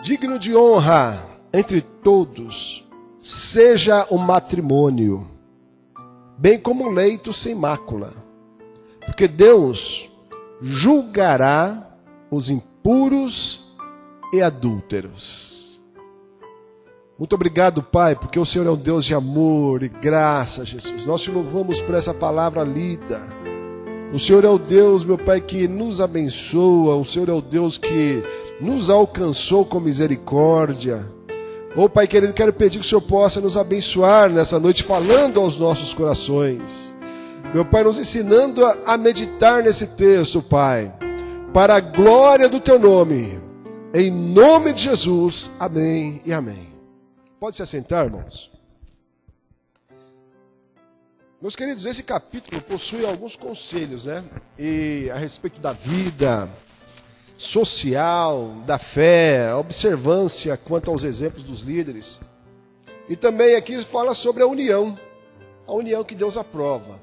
Digno de honra entre todos seja o matrimônio, bem como um leito sem mácula, porque Deus julgará os impuros e adúlteros. Muito obrigado, Pai, porque o Senhor é um Deus de amor e graça, Jesus. Nós te louvamos por essa palavra lida. O Senhor é o Deus, meu Pai, que nos abençoa. O Senhor é o Deus que nos alcançou com misericórdia. Oh, Pai querido, quero pedir que o Senhor possa nos abençoar nessa noite, falando aos nossos corações. Meu Pai, nos ensinando a meditar nesse texto, Pai, para a glória do Teu nome. Em nome de Jesus, amém e amém. Pode se assentar, irmãos. Meus queridos, esse capítulo possui alguns conselhos, né? E a respeito da vida social, da fé, a observância quanto aos exemplos dos líderes. E também aqui fala sobre a união que Deus aprova,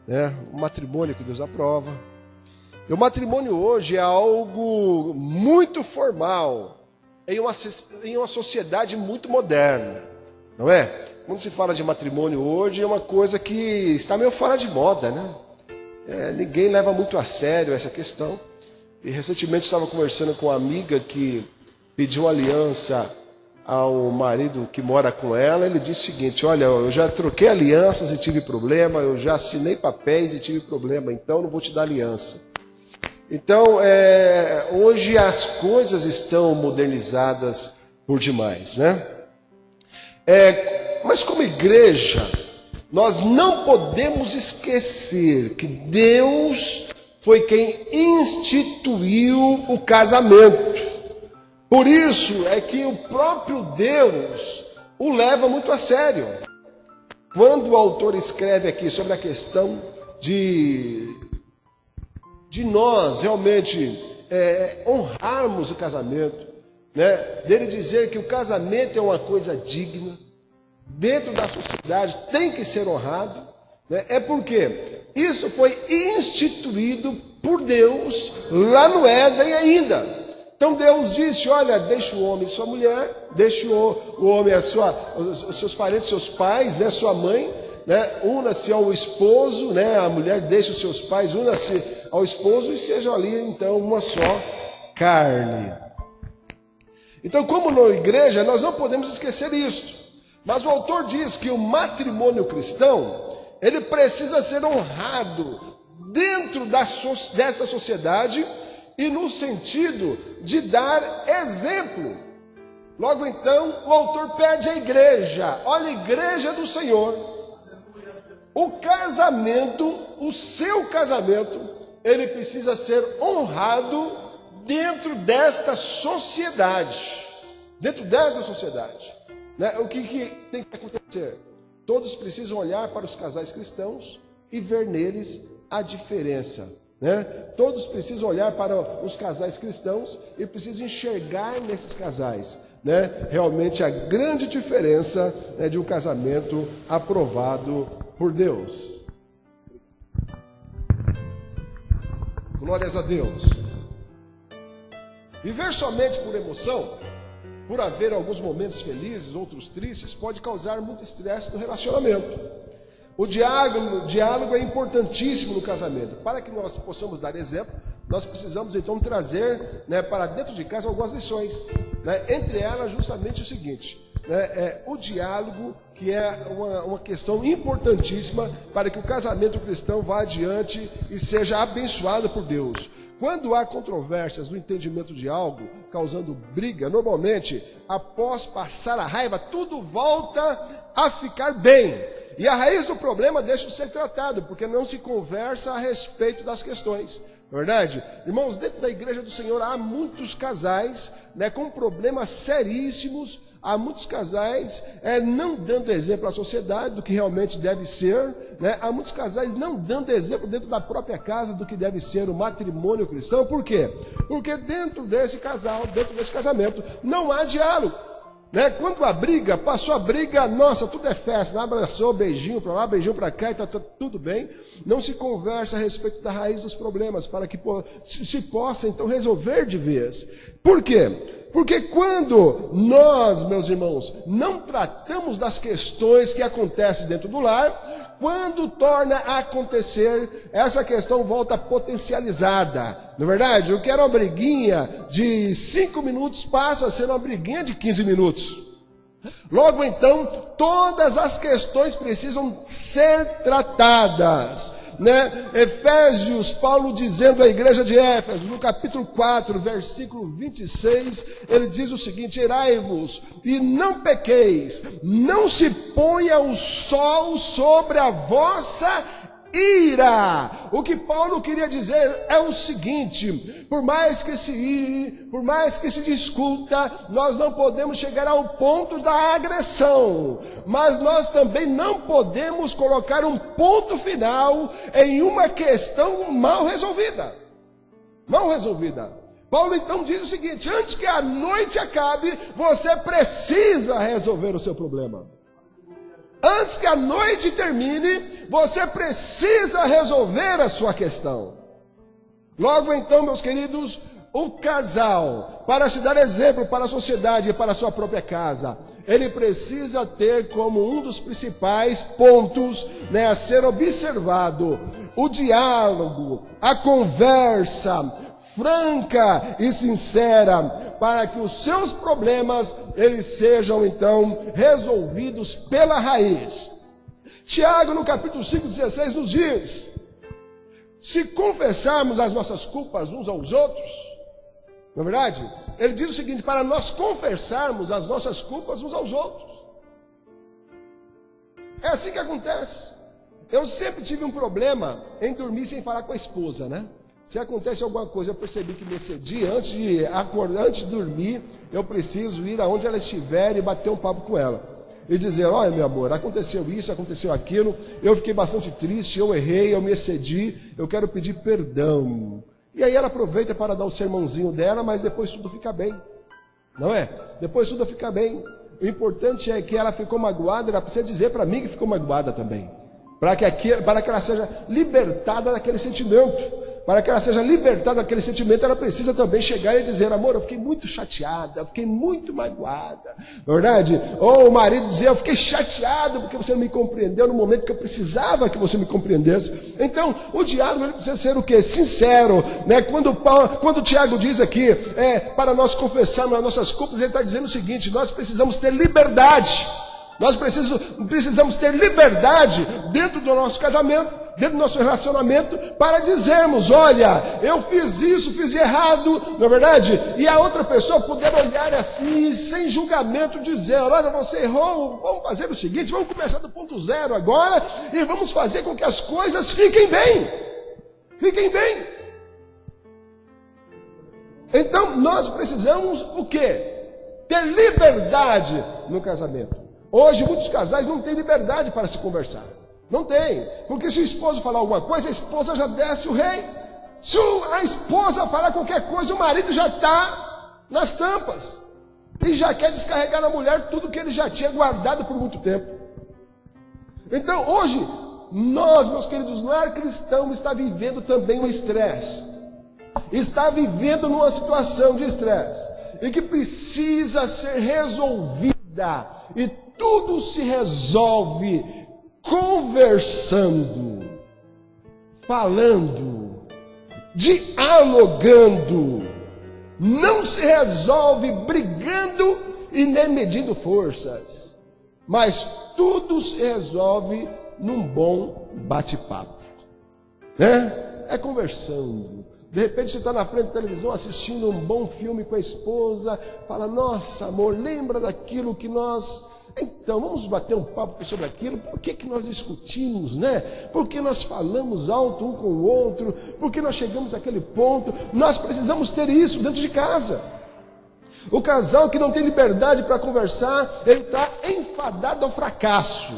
né? O matrimônio que Deus aprova. E o matrimônio hoje é algo muito formal em uma sociedade muito moderna, não é? Quando se fala de matrimônio hoje, é uma coisa que está meio fora de moda, né? Ninguém leva muito a sério essa questão. E recentemente estava conversando com uma amiga que pediu aliança ao marido que mora com ela. Ele disse o seguinte: olha, eu já troquei alianças e tive problema, eu já assinei papéis e tive problema, então não vou te dar aliança. Então, hoje as coisas estão modernizadas por demais, né? Mas como igreja, nós não podemos esquecer que Deus foi quem instituiu o casamento. Por isso é que o próprio Deus o leva muito a sério. Quando o autor escreve aqui sobre a questão de nós realmente honrarmos o casamento, né? Dele dizer que o casamento é uma coisa digna, dentro da sociedade tem que ser honrado, né? É porque isso foi instituído por Deus lá no Éden ainda. Então Deus disse: olha, deixa o homem e sua mulher, deixa o homem os seus parentes, seus pais, né, sua mãe, né, una-se ao esposo, né, a mulher deixa os seus pais, una-se ao esposo e sejam ali então uma só carne. Então, como na igreja, nós não podemos esquecer isso. Mas o autor diz que o matrimônio cristão, ele precisa ser honrado dentro dessa sociedade e no sentido de dar exemplo. Logo então, o autor pede à igreja: olha, igreja do Senhor, o casamento, o seu casamento, ele precisa ser honrado dentro desta sociedade. Dentro dessa sociedade, né? O que tem que acontecer? Todos precisam olhar para os casais cristãos e ver neles a diferença, né? Todos precisam olhar para os casais cristãos e precisam enxergar nesses casais, né, realmente a grande diferença, né, de um casamento aprovado por Deus. Glórias a Deus. Viver somente por emoção, por haver alguns momentos felizes, outros tristes, pode causar muito estresse no relacionamento. O diálogo é importantíssimo no casamento. Para que nós possamos dar exemplo, nós precisamos então trazer, né, para dentro de casa algumas lições, né? Entre elas justamente o seguinte, né, o diálogo, que é uma questão importantíssima para que o casamento cristão vá adiante e seja abençoado por Deus. Quando há controvérsias no entendimento de algo, causando briga, normalmente, após passar a raiva, tudo volta a ficar bem. E a raiz do problema deixa de ser tratado, porque não se conversa a respeito das questões. Não é verdade? Irmãos, dentro da igreja do Senhor há muitos casais, né, com problemas seríssimos. Há muitos casais não dando exemplo à sociedade do que realmente deve ser, né? Há muitos casais não dando exemplo dentro da própria casa do que deve ser o matrimônio cristão. Por quê? Porque dentro desse casal, dentro desse casamento, não há diálogo, né? Quando a briga, passou a briga, nossa, tudo é festa, abraçou, beijinho para lá, beijinho para cá e está tudo bem. Não se conversa a respeito da raiz dos problemas para que se possa então resolver de vez. Por quê? Porque quando nós, meus irmãos, não tratamos das questões que acontecem dentro do lar, quando torna a acontecer, essa questão volta potencializada. Não é verdade? O que era uma briguinha de 5 minutos passa a ser uma briguinha de 15 minutos. Logo então, todas as questões precisam ser tratadas, né? Efésios, Paulo dizendo à igreja de Éfeso, no capítulo 4, versículo 26, ele diz o seguinte: irai-vos e não pequeis, não se ponha o sol sobre a vossa ira. O que Paulo queria dizer é o seguinte: por mais que se ire, por mais que se discuta, nós não podemos chegar ao ponto da agressão, mas nós também não podemos colocar um ponto final em uma questão mal resolvida. Mal resolvida. Paulo então diz o seguinte: antes que a noite acabe, você precisa resolver o seu problema. Antes que a noite termine, você precisa resolver a sua questão. Logo então, meus queridos, o casal, para se dar exemplo para a sociedade e para a sua própria casa, ele precisa ter como um dos principais pontos, né, a ser observado, o diálogo, a conversa franca e sincera, para que os seus problemas, eles sejam então resolvidos pela raiz. Tiago, no capítulo 5:16, nos diz: se confessarmos as nossas culpas uns aos outros, não é verdade? Ele diz o seguinte: para nós confessarmos as nossas culpas uns aos outros. É assim que acontece. Eu sempre tive um problema em dormir sem falar com a esposa, né? Se acontece alguma coisa, eu percebi que me excedi, antes de acordar, antes de dormir, eu preciso ir aonde ela estiver e bater um papo com ela. E dizer: olha, meu amor, aconteceu isso, aconteceu aquilo, eu fiquei bastante triste, eu errei, eu me excedi, eu quero pedir perdão. E aí ela aproveita para dar o sermãozinho dela, mas depois tudo fica bem. Não é? Depois tudo fica bem. O importante é que ela ficou magoada, ela precisa dizer para mim que ficou magoada também. Para que ela seja libertada daquele sentimento. Para que ela seja libertada daquele sentimento, ela precisa também chegar e dizer: amor, eu fiquei muito chateada, eu fiquei muito magoada, não é verdade? Ou o marido dizer: eu fiquei chateado porque você não me compreendeu no momento que eu precisava que você me compreendesse. Então, o diálogo ele precisa ser o quê? Sincero, né? Quando o Tiago diz aqui, para nós confessarmos as nossas culpas, ele está dizendo o seguinte: nós precisamos ter liberdade. Nós precisamos ter liberdade dentro do nosso casamento, dentro do nosso relacionamento, para dizermos: olha, eu fiz isso, fiz errado, não é verdade? E a outra pessoa poder olhar assim, sem julgamento, dizer: olha, você errou, vamos fazer o seguinte, vamos começar do ponto zero agora, e vamos fazer com que as coisas fiquem bem. Fiquem bem. Então, nós precisamos o quê? Ter liberdade no casamento. Hoje, muitos casais não têm liberdade para se conversar. Não tem. Porque se o esposo falar alguma coisa, a esposa já desce o rei. Se a esposa falar qualquer coisa, o marido já está nas tampas. E já quer descarregar na mulher tudo que ele já tinha guardado por muito tempo. Então, hoje, nós, meus queridos, no lar cristão, está vivendo também um estresse. Está vivendo numa situação de estresse. E que precisa ser resolvida. E tudo se resolve conversando, falando, dialogando. Não se resolve brigando e nem medindo forças. Mas tudo se resolve num bom bate-papo, né? É conversando. De repente você está na frente da televisão assistindo um bom filme com a esposa, fala: nossa, amor, lembra daquilo que nós... Então, vamos bater um papo sobre aquilo. Por que nós discutimos, né? Por que nós falamos alto um com o outro? Por que nós chegamos àquele ponto? Nós precisamos ter isso dentro de casa. O casal que não tem liberdade para conversar, ele está enfadado ao fracasso.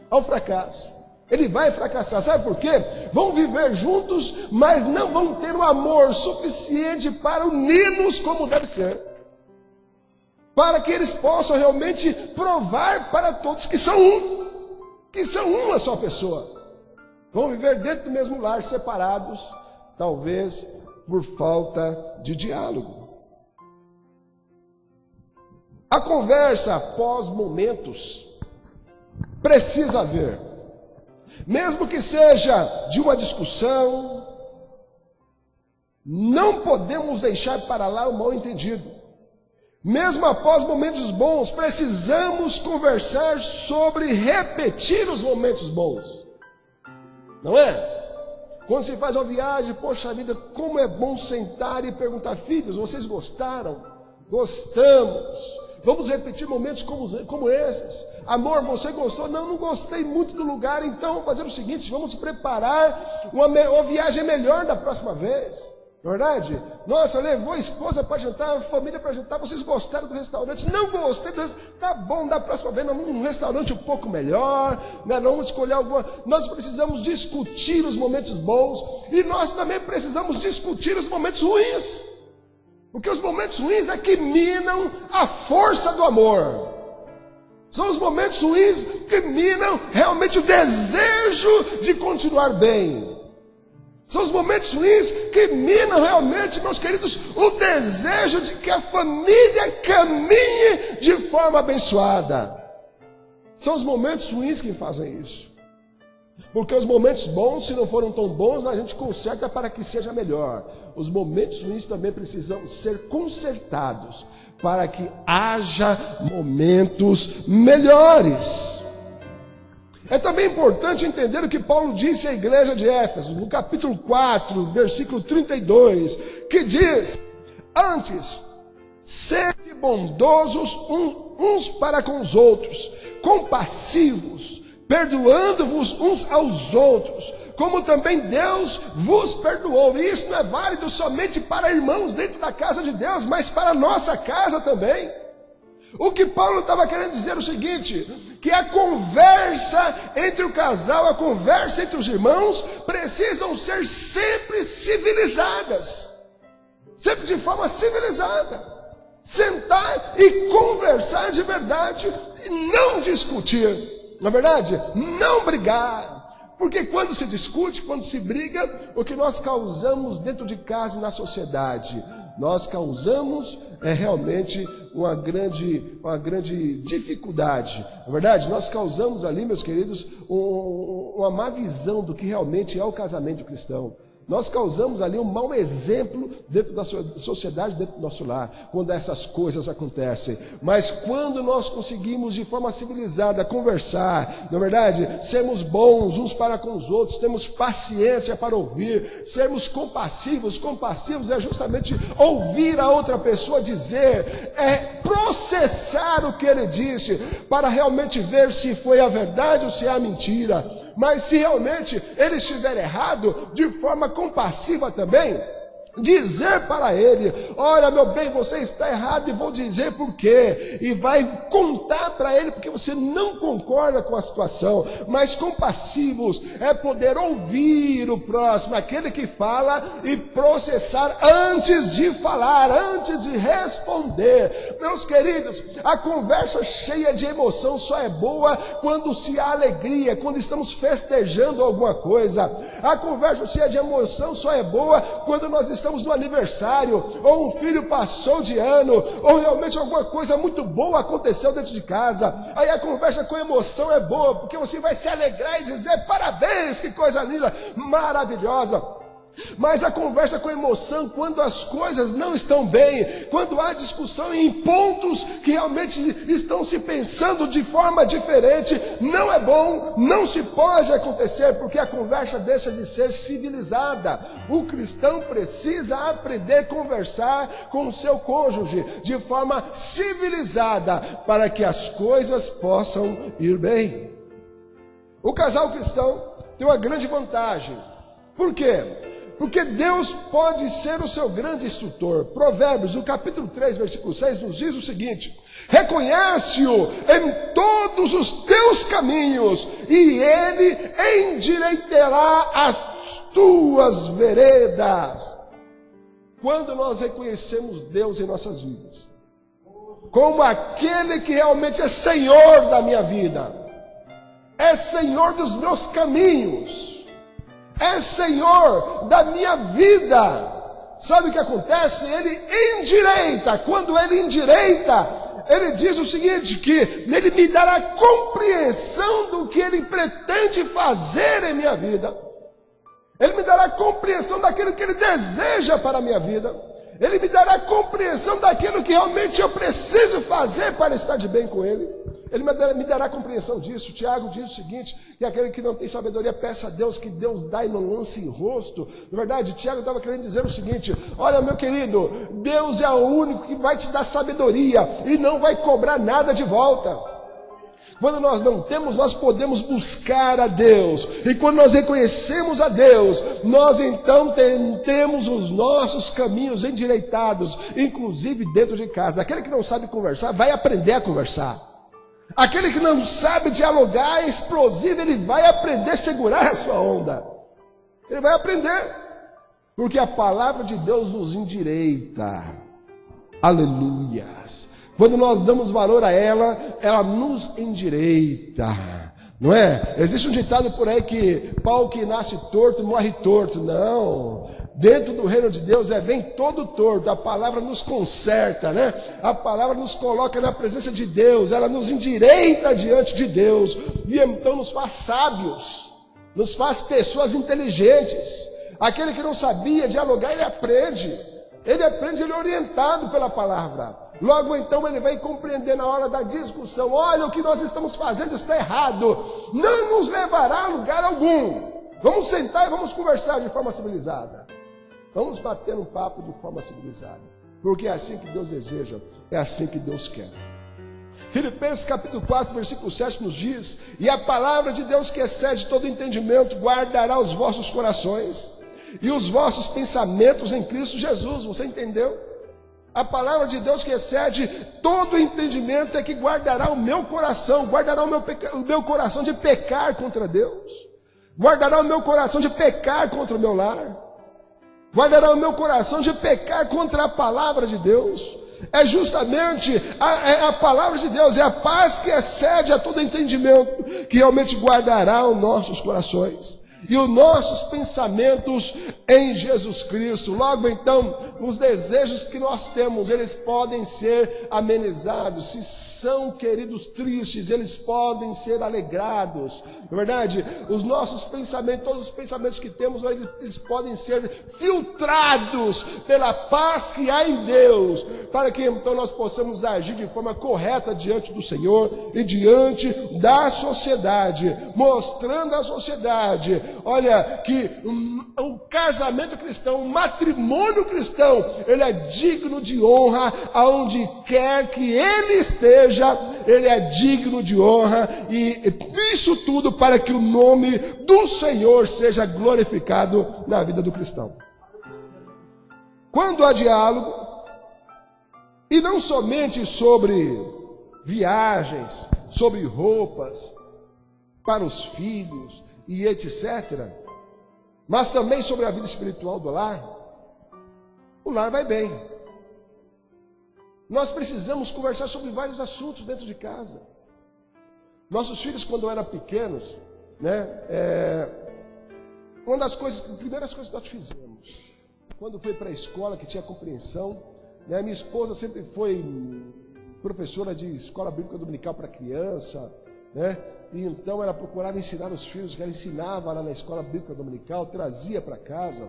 Ao fracasso. Ele vai fracassar. Sabe por quê? Vão viver juntos, mas não vão ter um amor suficiente para uni-los como deve ser. Para que eles possam realmente provar para todos que são uma só pessoa. Vão viver dentro do mesmo lar, separados, talvez por falta de diálogo. A conversa após momentos precisa haver. Mesmo que seja de uma discussão, não podemos deixar para lá o mal-entendido. Mesmo após momentos bons, precisamos conversar sobre repetir os momentos bons. Não é? Quando se faz uma viagem, poxa vida, como é bom sentar e perguntar: filhos, vocês gostaram? Gostamos. Vamos repetir momentos como esses. Amor, você gostou? Não gostei muito do lugar, então vamos fazer o seguinte: vamos preparar uma viagem melhor da próxima vez. Verdade? Nossa, levou a esposa para jantar, a família para jantar, vocês gostaram do restaurante? Não gostei do restaurante. Tá bom, da próxima vez num restaurante um pouco melhor, né? Vamos escolher alguma. Nós precisamos discutir os momentos bons e nós também precisamos discutir os momentos ruins. Porque os momentos ruins é que minam a força do amor. São os momentos ruins que minam realmente o desejo de continuar bem. São os momentos ruins que minam realmente, meus queridos, o desejo de que a família caminhe de forma abençoada. São os momentos ruins que fazem isso. Porque os momentos bons, se não foram tão bons, a gente conserta para que seja melhor. Os momentos ruins também precisam ser consertados para que haja momentos melhores. É também importante entender o que Paulo disse à igreja de Éfeso, no capítulo 4, versículo 32, que diz: antes, sede bondosos uns para com os outros, compassivos, perdoando-vos uns aos outros, como também Deus vos perdoou. E isso não é válido somente para irmãos dentro da casa de Deus, mas para a nossa casa também. O que Paulo estava querendo dizer é o seguinte: que a conversa entre o casal, a conversa entre os irmãos, precisam ser sempre civilizadas. Sempre de forma civilizada. Sentar e conversar de verdade e não discutir. Na verdade, não brigar. Porque quando se discute, quando se briga, o que nós causamos dentro de casa e na sociedade? Nós causamos realmente uma grande dificuldade. Na verdade, nós causamos ali, meus queridos, uma má visão do que realmente é o casamento cristão. Nós causamos ali um mau exemplo dentro da sociedade, dentro do nosso lar, quando essas coisas acontecem. Mas quando nós conseguimos de forma civilizada conversar, na verdade, sermos bons uns para com os outros, temos paciência para ouvir, sermos compassivos. Compassivos é justamente ouvir a outra pessoa dizer, é processar o que ele disse, para realmente ver se foi a verdade ou se é a mentira. Mas se realmente ele estiver errado, de forma compassiva também, dizer para ele: olha, meu bem, você está errado e vou dizer por quê. E vai contar para ele porque você não concorda com a situação. Mas compassivos é poder ouvir o próximo, aquele que fala, e processar antes de falar, antes de responder. Meus queridos, a conversa cheia de emoção só é boa quando se há alegria, quando estamos festejando alguma coisa. A conversa cheia de emoção só é boa quando nós estamos no aniversário, ou um filho passou de ano, ou realmente alguma coisa muito boa aconteceu dentro de casa. Aí a conversa com emoção é boa, porque você vai se alegrar e dizer: parabéns, que coisa linda, maravilhosa. Mas a conversa com emoção, quando as coisas não estão bem, quando há discussão em pontos que realmente estão se pensando de forma diferente, não é bom, não se pode acontecer, porque a conversa deixa de ser civilizada. O cristão precisa aprender a conversar com o seu cônjuge de forma civilizada, para que as coisas possam ir bem. O casal cristão tem uma grande vantagem. Por quê? Porque Deus pode ser o seu grande instrutor. Provérbios, no capítulo 3, versículo 6, nos diz o seguinte: reconhece-o em todos os teus caminhos, e ele endireitará as tuas veredas. Quando nós reconhecemos Deus em nossas vidas, como aquele que realmente é Senhor da minha vida, é Senhor dos meus caminhos, é Senhor da minha vida, sabe o que acontece? Ele endireita. Quando ele endireita, ele diz o seguinte, que ele me dará compreensão do que ele pretende fazer em minha vida. Ele me dará compreensão daquilo que ele deseja para a minha vida. Ele me dará compreensão daquilo que realmente eu preciso fazer para estar de bem com ele. Ele me dará compreensão disso. Tiago diz o seguinte, que aquele que não tem sabedoria, peça a Deus, que Deus dá e não lance em rosto. Na verdade, Tiago estava querendo dizer o seguinte, olha, meu querido, Deus é o único que vai te dar sabedoria e não vai cobrar nada de volta. Quando nós não temos, nós podemos buscar a Deus. E quando nós reconhecemos a Deus, nós então temos os nossos caminhos endireitados, inclusive dentro de casa. Aquele que não sabe conversar, vai aprender a conversar. Aquele que não sabe dialogar, é explosivo, ele vai aprender a segurar a sua onda. Ele vai aprender. Porque a palavra de Deus nos endireita. Aleluias. Quando nós damos valor a ela, ela nos endireita, não é? Existe um ditado por aí que pau que nasce torto, morre torto. Não, dentro do reino de Deus vem todo torto. A palavra nos conserta, né? A palavra nos coloca na presença de Deus, ela nos endireita diante de Deus, e então nos faz sábios, nos faz pessoas inteligentes. Aquele que não sabia dialogar, ele aprende, ele é orientado pela palavra. Logo então ele vai compreender na hora da discussão, olha, o que nós estamos fazendo está errado, não nos levará a lugar algum. Vamos sentar e vamos conversar de forma civilizada. Vamos bater um papo de forma civilizada. Porque é assim que Deus deseja, é assim que Deus quer. Filipenses capítulo 4, versículo 7 nos diz, e a palavra de Deus que excede todo entendimento, guardará os vossos corações e os vossos pensamentos em Cristo Jesus. Você entendeu? A palavra de Deus que excede todo entendimento é que guardará o meu coração, guardará o meu coração de pecar contra Deus, guardará o meu coração de pecar contra o meu lar, guardará o meu coração de pecar contra a palavra de Deus. É justamente a palavra de Deus, é a paz que excede a todo entendimento, que realmente guardará os nossos corações e os nossos pensamentos em Jesus Cristo. Logo então, os desejos que nós temos, eles podem ser amenizados. Se são, queridos, tristes, eles podem ser alegrados. Na verdade, os nossos pensamentos, todos os pensamentos que temos, eles podem ser filtrados pela paz que há em Deus, para que então nós possamos agir de forma correta diante do Senhor e diante da sociedade, mostrando à sociedade, olha, que o casamento cristão, o matrimônio cristão, ele é digno de honra aonde quer que ele esteja, ele é digno de honra, e isso tudo para que o nome do Senhor seja glorificado na vida do cristão. Quando há diálogo, e não somente sobre viagens, sobre roupas para os filhos e etc., mas também sobre a vida espiritual do lar, o lar vai bem. Nós precisamos conversar sobre vários assuntos dentro de casa. Nossos filhos, quando eram pequenos, né, uma das primeiras coisas que nós fizemos, quando foi para a escola, que tinha compreensão, né, minha esposa sempre foi professora de escola bíblica dominical para criança, né? E então ela procurava ensinar os filhos, que ela ensinava lá na escola bíblica dominical, trazia para casa.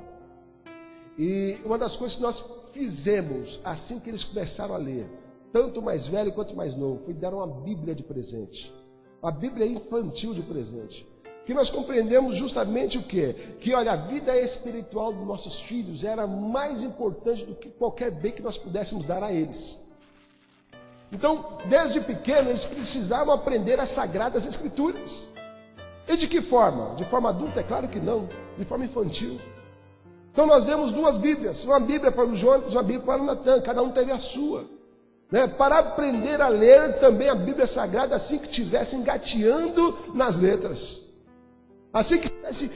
E uma das coisas que nós fizemos, assim que eles começaram a ler, tanto o mais velho quanto o mais novo, foi dar uma Bíblia de presente. A Bíblia infantil de presente. Que nós compreendemos justamente o quê? Que, olha, a vida espiritual dos nossos filhos era mais importante do que qualquer bem que nós pudéssemos dar a eles. Então, desde pequeno, eles precisavam aprender as Sagradas Escrituras. E de que forma? De forma adulta? É claro que não. De forma infantil. Então, nós demos duas Bíblias. Uma Bíblia para o Jonas, uma Bíblia para o Natan. Cada um teve a sua. Né? Para aprender a ler também a Bíblia Sagrada, assim que estivesse engateando nas letras. Assim que estivesse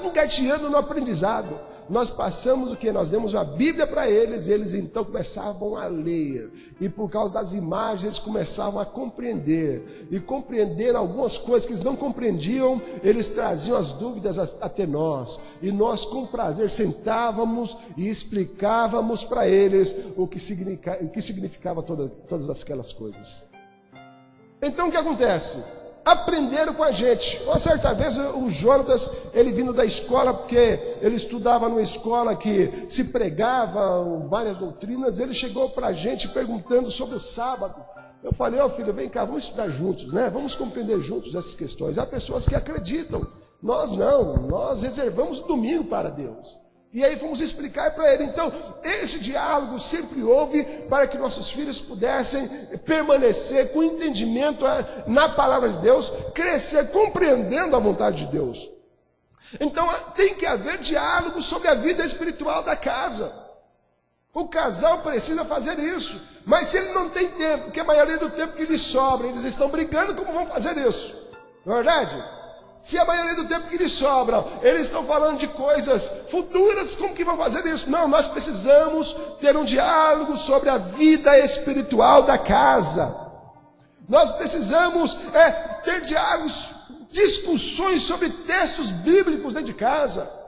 engateando no aprendizado. nós passamos o que? Nós demos uma Bíblia para eles, e eles então começavam a ler. E por causa das imagens, eles começavam a compreender. E compreender algumas coisas que eles não compreendiam, eles traziam as dúvidas até nós. E nós, com prazer, sentávamos e explicávamos para eles o que significava todas aquelas coisas. Então o que acontece? Aprenderam com a gente. Uma certa vez o Jonatas, ele vindo da escola, porque ele estudava numa escola que se pregava várias doutrinas, ele chegou para a gente perguntando sobre o sábado. Eu falei, filho, vem cá, vamos estudar juntos, né? Vamos compreender juntos essas questões. Há pessoas que acreditam, nós não, nós reservamos o domingo para Deus. E aí fomos explicar para ele. Então, esse diálogo sempre houve para que nossos filhos pudessem permanecer com entendimento na palavra de Deus, crescer compreendendo a vontade de Deus. Então, tem que haver diálogo sobre a vida espiritual da casa. O casal precisa fazer isso. Mas se ele não tem tempo, porque a maioria do tempo que lhes sobra, eles estão brigando, como vão fazer isso? Não é verdade? Se a maioria do tempo que lhes sobra, eles estão falando de coisas futuras, como que vão fazer isso? Não, nós precisamos ter um diálogo sobre a vida espiritual da casa. Nós precisamos ter diálogos, discussões sobre textos bíblicos dentro de casa.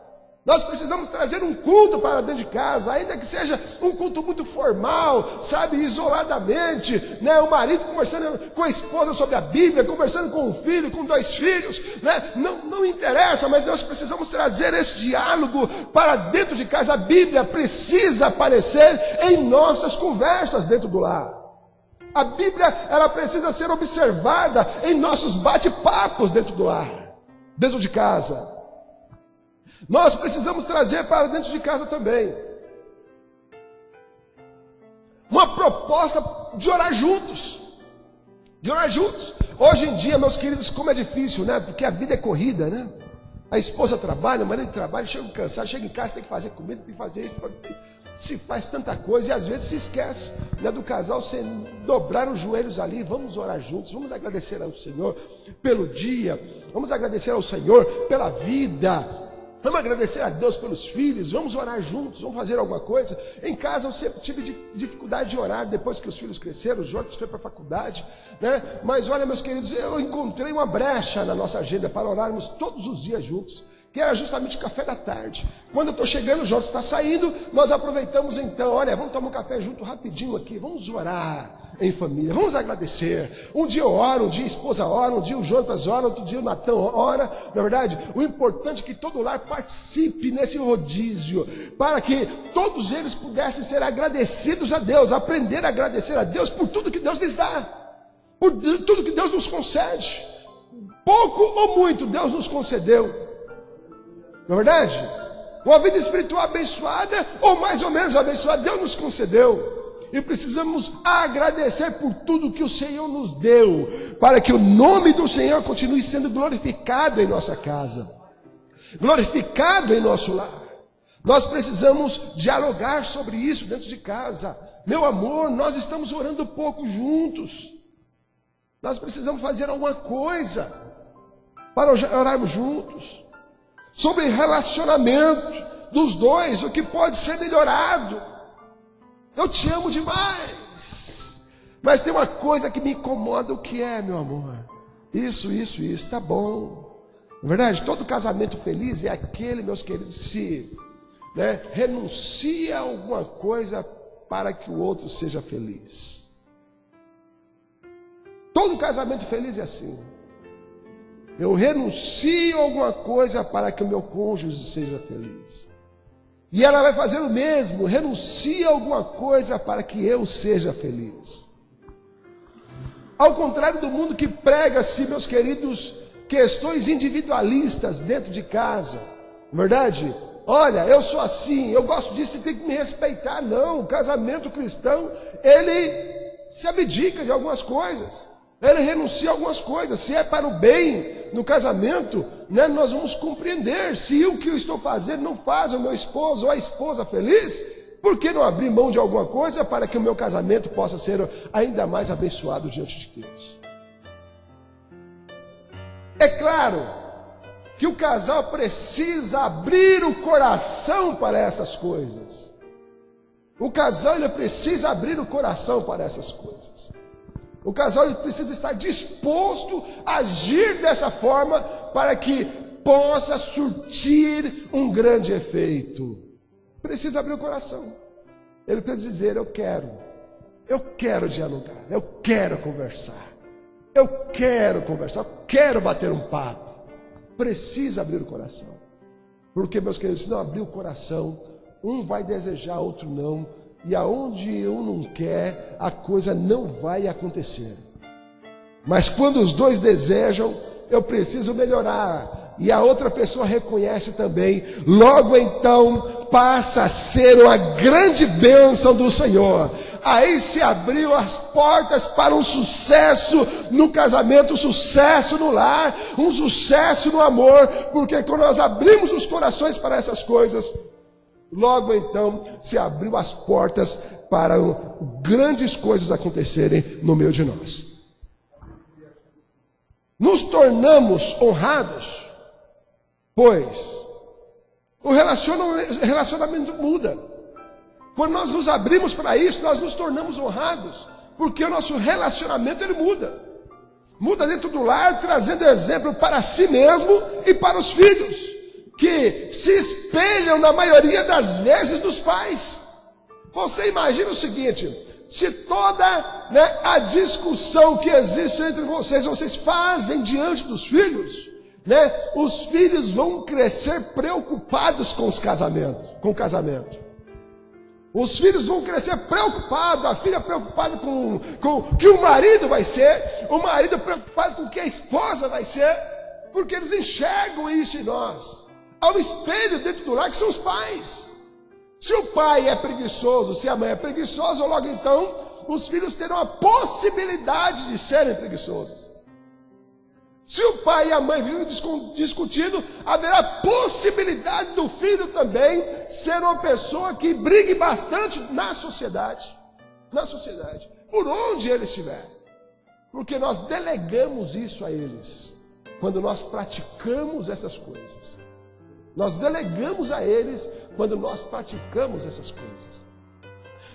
Nós precisamos trazer um culto para dentro de casa, ainda que seja um culto muito formal, sabe, isoladamente, né? O marido conversando com a esposa sobre a Bíblia, conversando com o filho, com 2 filhos, né? Não interessa, mas nós precisamos trazer esse diálogo para dentro de casa. A Bíblia precisa aparecer em nossas conversas dentro do lar. A Bíblia, ela precisa ser observada em nossos bate-papos dentro do lar, dentro de casa. Nós precisamos trazer para dentro de casa também uma proposta de orar juntos. De orar juntos. Hoje em dia, meus queridos, como é difícil, né? Porque a vida é corrida, né? A esposa trabalha, o marido trabalha, chega cansado, chega em casa, tem que fazer comida, tem que fazer isso. Se faz tanta coisa e às vezes se esquece, né, do casal se dobrar os joelhos ali. Vamos orar juntos, vamos agradecer ao Senhor pelo dia, vamos agradecer ao Senhor pela vida. Vamos agradecer a Deus pelos filhos, vamos orar juntos, vamos fazer alguma coisa. Em casa eu sempre tive dificuldade de orar depois que os filhos cresceram, o Jorge foi para a faculdade, né? Mas olha, meus queridos, eu encontrei uma brecha na nossa agenda para orarmos todos os dias juntos, que era justamente o café da tarde. Quando eu estou chegando, o Jorge está saindo, nós aproveitamos então, olha, vamos tomar um café junto rapidinho aqui, vamos orar em família, vamos agradecer. Um dia eu oro, um dia a esposa ora, um dia o Jonatas ora, outro dia o Natan ora. Na verdade, o importante é que todo lar participe nesse rodízio, para que todos eles pudessem ser agradecidos a Deus, aprender a agradecer a Deus por tudo que Deus lhes dá, por tudo que Deus nos concede. Pouco ou muito Deus nos concedeu, não é verdade? Uma vida espiritual abençoada, ou mais ou menos abençoada, Deus nos concedeu. E precisamos agradecer por tudo que o Senhor nos deu, para que o nome do Senhor continue sendo glorificado em nossa casa, glorificado em nosso lar. Nós precisamos dialogar sobre isso dentro de casa. Meu amor, nós estamos orando pouco juntos. Nós precisamos fazer alguma coisa para orarmos juntos. Sobre relacionamento dos dois, o que pode ser melhorado. Eu te amo demais, mas tem uma coisa que me incomoda. O que é, meu amor? Isso, tá bom. Na verdade, todo casamento feliz é aquele, meus queridos, se renuncia a alguma coisa para que o outro seja feliz. Todo casamento feliz é assim. Eu renuncio a alguma coisa para que o meu cônjuge seja feliz. E ela vai fazer o mesmo, renuncia a alguma coisa para que eu seja feliz. Ao contrário do mundo que prega-se, meus queridos, questões individualistas dentro de casa. Verdade? Olha, eu sou assim, eu gosto disso, você tem que me respeitar. Não, o casamento cristão, ele se abdica de algumas coisas. Ele renuncia a algumas coisas. Se é para o bem no casamento, nós vamos compreender. Se o que eu estou fazendo não faz o meu esposo ou a esposa feliz, por que não abrir mão de alguma coisa para que o meu casamento possa ser ainda mais abençoado diante de Deus? É claro que o casal precisa abrir o coração para essas coisas. O casal ele precisa abrir o coração para essas coisas. O casal ele precisa estar disposto a agir dessa forma para que possa surtir um grande efeito. Precisa abrir o coração. Ele precisa dizer: eu quero dialogar, eu quero conversar, eu quero bater um papo. Precisa abrir o coração. Porque, meus queridos, se não abrir o coração, um vai desejar, outro não, e aonde um não quer, a coisa não vai acontecer. Mas quando os dois desejam, eu preciso melhorar, e a outra pessoa reconhece também, logo então passa a ser uma grande bênção do Senhor. Aí se abriu as portas para um sucesso no casamento, um sucesso no lar, um sucesso no amor, porque quando nós abrimos os corações para essas coisas, logo então se abriu as portas para grandes coisas acontecerem no meio de nós. Nos tornamos honrados, pois o relacionamento muda. Quando nós nos abrimos para isso, nós nos tornamos honrados, porque o nosso relacionamento ele muda. Muda dentro do lar, trazendo exemplo para si mesmo e para os filhos, que se espelham na maioria das vezes dos pais. Você imagina o seguinte: se toda a discussão que existe entre vocês fazem diante dos filhos, os filhos vão crescer preocupados com o casamento. Os filhos vão crescer preocupados, a filha preocupada com o que o marido vai ser, o marido preocupado com o que a esposa vai ser, porque eles enxergam isso em nós. Há um espelho dentro do lar que são os pais. Se o pai é preguiçoso, se a mãe é preguiçosa, logo então os filhos terão a possibilidade de serem preguiçosos. Se o pai e a mãe vivem discutindo, haverá possibilidade do filho também ser uma pessoa que brigue bastante na sociedade, por onde ele estiver. Porque nós delegamos isso a eles, quando nós praticamos essas coisas. Nós delegamos a eles quando nós praticamos essas coisas.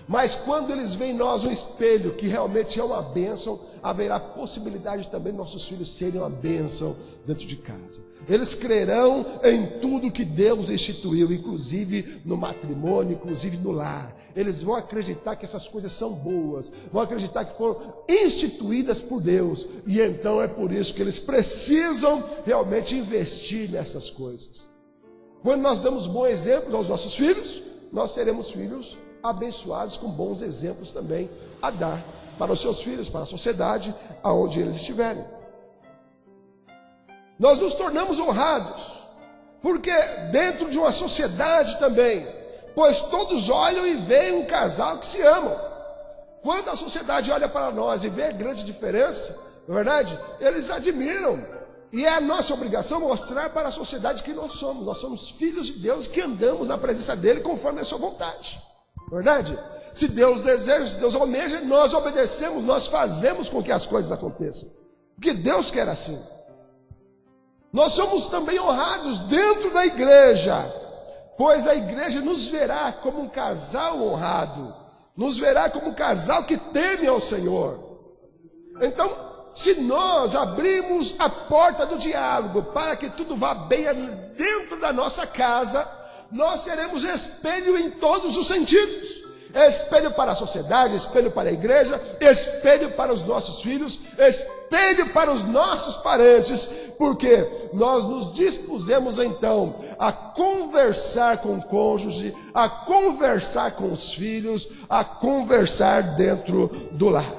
Mas quando eles veem em nós um espelho que realmente é uma bênção, haverá possibilidade também de nossos filhos serem uma bênção dentro de casa. Eles crerão em tudo que Deus instituiu, inclusive no matrimônio, inclusive no lar. Eles vão acreditar que essas coisas são boas, vão acreditar que foram instituídas por Deus. E então é por isso que eles precisam realmente investir nessas coisas. Quando nós damos bons exemplos aos nossos filhos, nós seremos filhos abençoados com bons exemplos também a dar para os seus filhos, para a sociedade, aonde eles estiverem. Nós nos tornamos honrados, porque dentro de uma sociedade também, pois todos olham e veem um casal que se amam. Quando a sociedade olha para nós e vê a grande diferença, não é verdade? Eles admiram. E é a nossa obrigação mostrar para a sociedade que nós somos. Nós somos filhos de Deus que andamos na presença dele conforme a sua vontade. Verdade? Se Deus deseja, se Deus almeja, nós obedecemos, nós fazemos com que as coisas aconteçam. Porque Deus quer assim. Nós somos também honrados dentro da igreja, pois a igreja nos verá como um casal honrado, nos verá como um casal que teme ao Senhor. Então, se nós abrimos a porta do diálogo para que tudo vá bem dentro da nossa casa, nós seremos espelho em todos os sentidos. Espelho para a sociedade, espelho para a igreja, espelho para os nossos filhos, espelho para os nossos parentes, porque nós nos dispusemos então a conversar com o cônjuge, a conversar com os filhos, a conversar dentro do lar.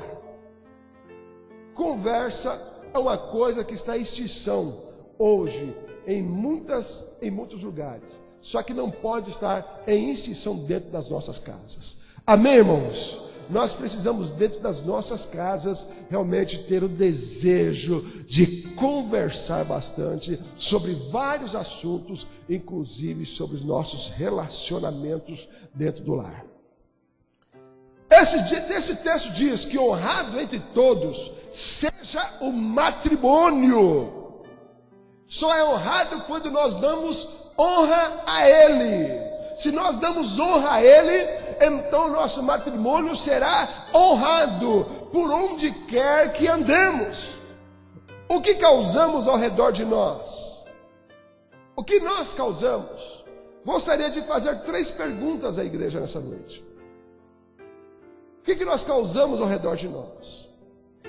Conversa é uma coisa que está em extinção hoje em muitos lugares. Só que não pode estar em extinção dentro das nossas casas. Amém, irmãos? Nós precisamos dentro das nossas casas realmente ter o desejo de conversar bastante sobre vários assuntos, inclusive sobre os nossos relacionamentos dentro do lar. Esse texto diz que honrado entre todos seja o matrimônio. Só é honrado quando nós damos honra a Ele. Se nós damos honra a Ele, então nosso matrimônio será honrado por onde quer que andemos. O que causamos ao redor de nós? O que nós causamos? Gostaria de fazer 3 perguntas à igreja nessa noite. O que nós causamos ao redor de nós?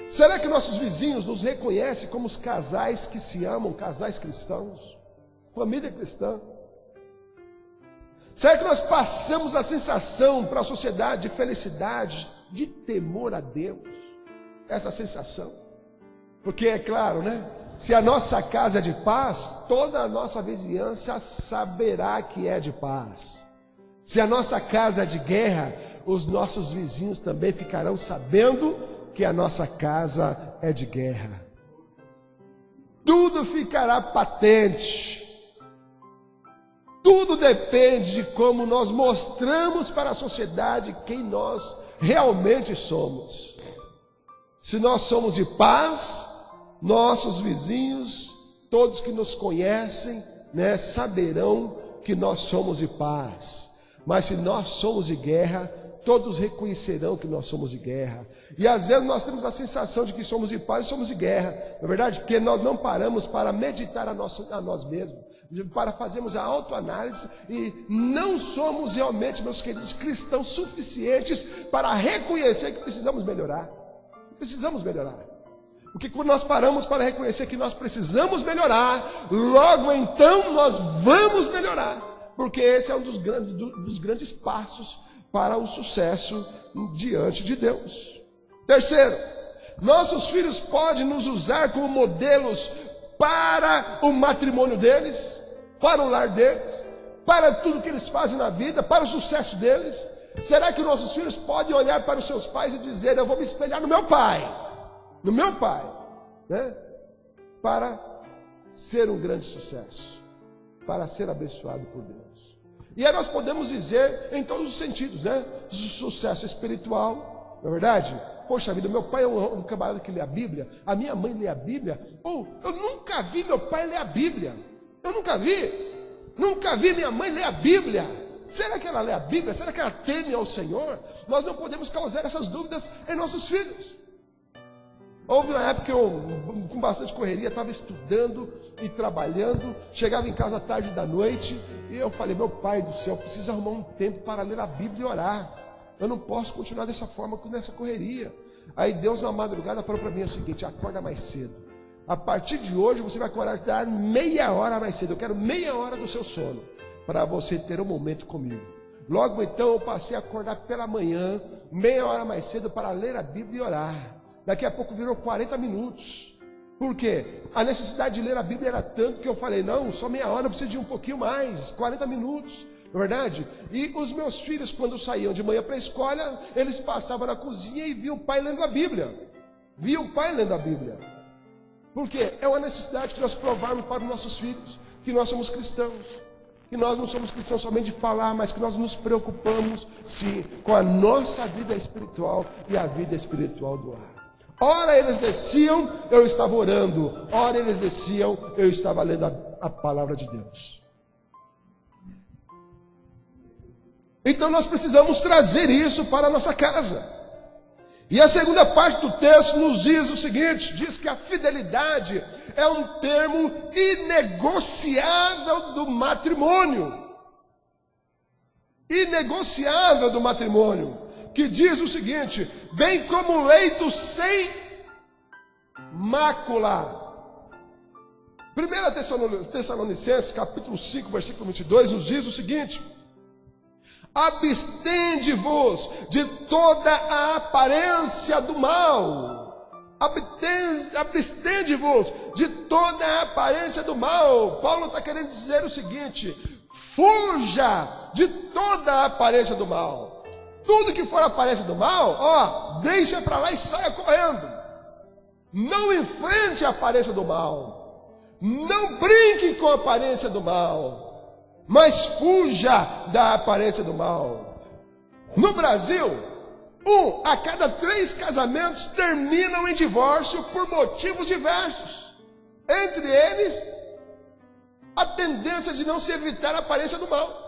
Será que nossos vizinhos nos reconhecem como os casais que se amam, casais cristãos, família cristã? Será que nós passamos a sensação para a sociedade de felicidade, de temor a Deus? Essa sensação. Porque é claro, né? Se a nossa casa é de paz, toda a nossa vizinhança saberá que é de paz. Se a nossa casa é de guerra, os nossos vizinhos também ficarão sabendo que a nossa casa é de guerra. Tudo ficará patente. Tudo depende de como nós mostramos para a sociedade quem nós realmente somos. Se nós somos de paz, nossos vizinhos, todos que nos conhecem, né, saberão que nós somos de paz. Mas se nós somos de guerra, todos reconhecerão que nós somos de guerra. E às vezes nós temos a sensação de que somos de paz e somos de guerra. Não é verdade? Porque nós não paramos para meditar a nós mesmos, para fazermos a autoanálise, e não somos realmente, meus queridos, cristãos suficientes para reconhecer que precisamos melhorar. Precisamos melhorar. Porque quando nós paramos para reconhecer que nós precisamos melhorar, logo então nós vamos melhorar. Porque esse é um dos grandes passos para o sucesso diante de Deus. Terceiro, nossos filhos podem nos usar como modelos para o matrimônio deles, para o lar deles, para tudo que eles fazem na vida, para o sucesso deles. Será que nossos filhos podem olhar para os seus pais e dizer: eu vou me espelhar no meu pai, né? Para ser um grande sucesso, para ser abençoado por Deus? E aí nós podemos dizer em todos os sentidos, né? Sucesso espiritual, não é verdade? Poxa vida, meu pai é um camarada que lê a Bíblia, a minha mãe lê a Bíblia. Ou eu nunca vi meu pai ler a Bíblia. Eu nunca vi minha mãe ler a Bíblia. Será que ela lê a Bíblia? Será que ela teme ao Senhor? Nós não podemos causar essas dúvidas em nossos filhos. Houve uma época que eu, com bastante correria, estava estudando e trabalhando. Chegava em casa à tarde da noite e eu falei: meu pai do céu, eu preciso arrumar um tempo para ler a Bíblia e orar. Eu não posso continuar dessa forma, nessa correria. Aí Deus, na madrugada, falou para mim o seguinte: acorda mais cedo. A partir de hoje você vai acordar meia hora mais cedo. Eu quero meia hora do seu sono, para você ter um momento comigo. Logo então eu passei a acordar pela manhã, meia hora mais cedo, para ler a Bíblia e orar. Daqui a pouco virou 40 minutos. Por quê? A necessidade de ler a Bíblia era tanto que eu falei: não, só meia hora, eu preciso de um pouquinho mais, 40 minutos. Não é verdade? E os meus filhos, quando saíam de manhã para a escola, eles passavam na cozinha e viam o pai lendo a Bíblia. Porque é uma necessidade que nós provarmos para os nossos filhos que nós somos cristãos. Que nós não somos cristãos somente de falar, mas que nós nos preocupamos, sim, com a nossa vida espiritual e a vida espiritual do lar. Ora eles desciam, eu estava orando. Ora eles desciam, eu estava lendo a palavra de Deus. Então nós precisamos trazer isso para a nossa casa. E a segunda parte do texto nos diz o seguinte: diz que a fidelidade é um termo inegociável do matrimônio. Inegociável do matrimônio. Que diz o seguinte: bem como leito sem mácula. 1 Tessalonicenses capítulo 5, versículo 22 nos diz o seguinte: abstende-vos de toda a aparência do mal. Abstende-vos de toda a aparência do mal. Paulo está querendo dizer o seguinte: fuja de toda a aparência do mal. Tudo que for aparência do mal, deixa para lá e saia correndo. Não enfrente a aparência do mal. Não brinque com a aparência do mal, mas fuja da aparência do mal. No Brasil, 1 a cada 3 casamentos terminam em divórcio por motivos diversos. Entre eles, a tendência de não se evitar a aparência do mal.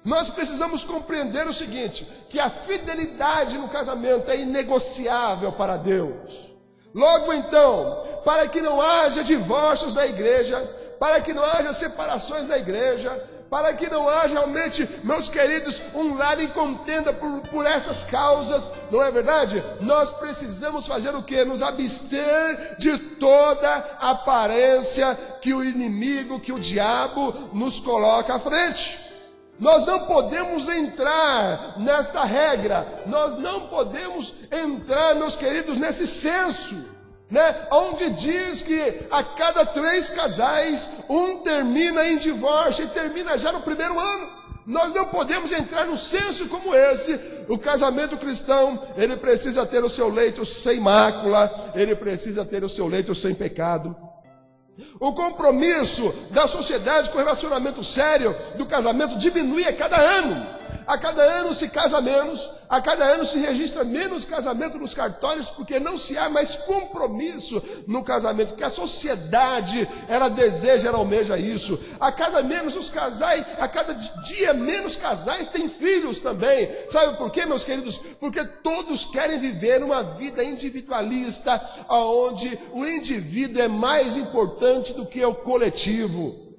Nós precisamos compreender o seguinte, que a fidelidade no casamento é inegociável para Deus. Logo então, para que não haja divórcios na igreja, para que não haja separações na igreja, para que não haja realmente, meus queridos, um lar em contenda por essas causas, não é verdade? Nós precisamos fazer o quê? Nos abster de toda aparência que o inimigo, que o diabo nos coloca à frente. Nós não podemos entrar nesta regra, nós não podemos entrar, meus queridos, nesse senso, onde diz que a cada 3 casais, um termina em divórcio e termina já no primeiro ano. Nós não podemos entrar num senso como esse. O casamento cristão, ele precisa ter o seu leito sem mácula, ele precisa ter o seu leito sem pecado. O compromisso da sociedade com o relacionamento sério do casamento diminui a cada ano. A cada ano se casa menos, a cada ano se registra menos casamento nos cartórios, porque não se há mais compromisso no casamento, porque a sociedade, ela deseja, ela almeja isso. A cada dia menos casais têm filhos também. Sabe por quê, meus queridos? Porque todos querem viver uma vida individualista, onde o indivíduo é mais importante do que o coletivo.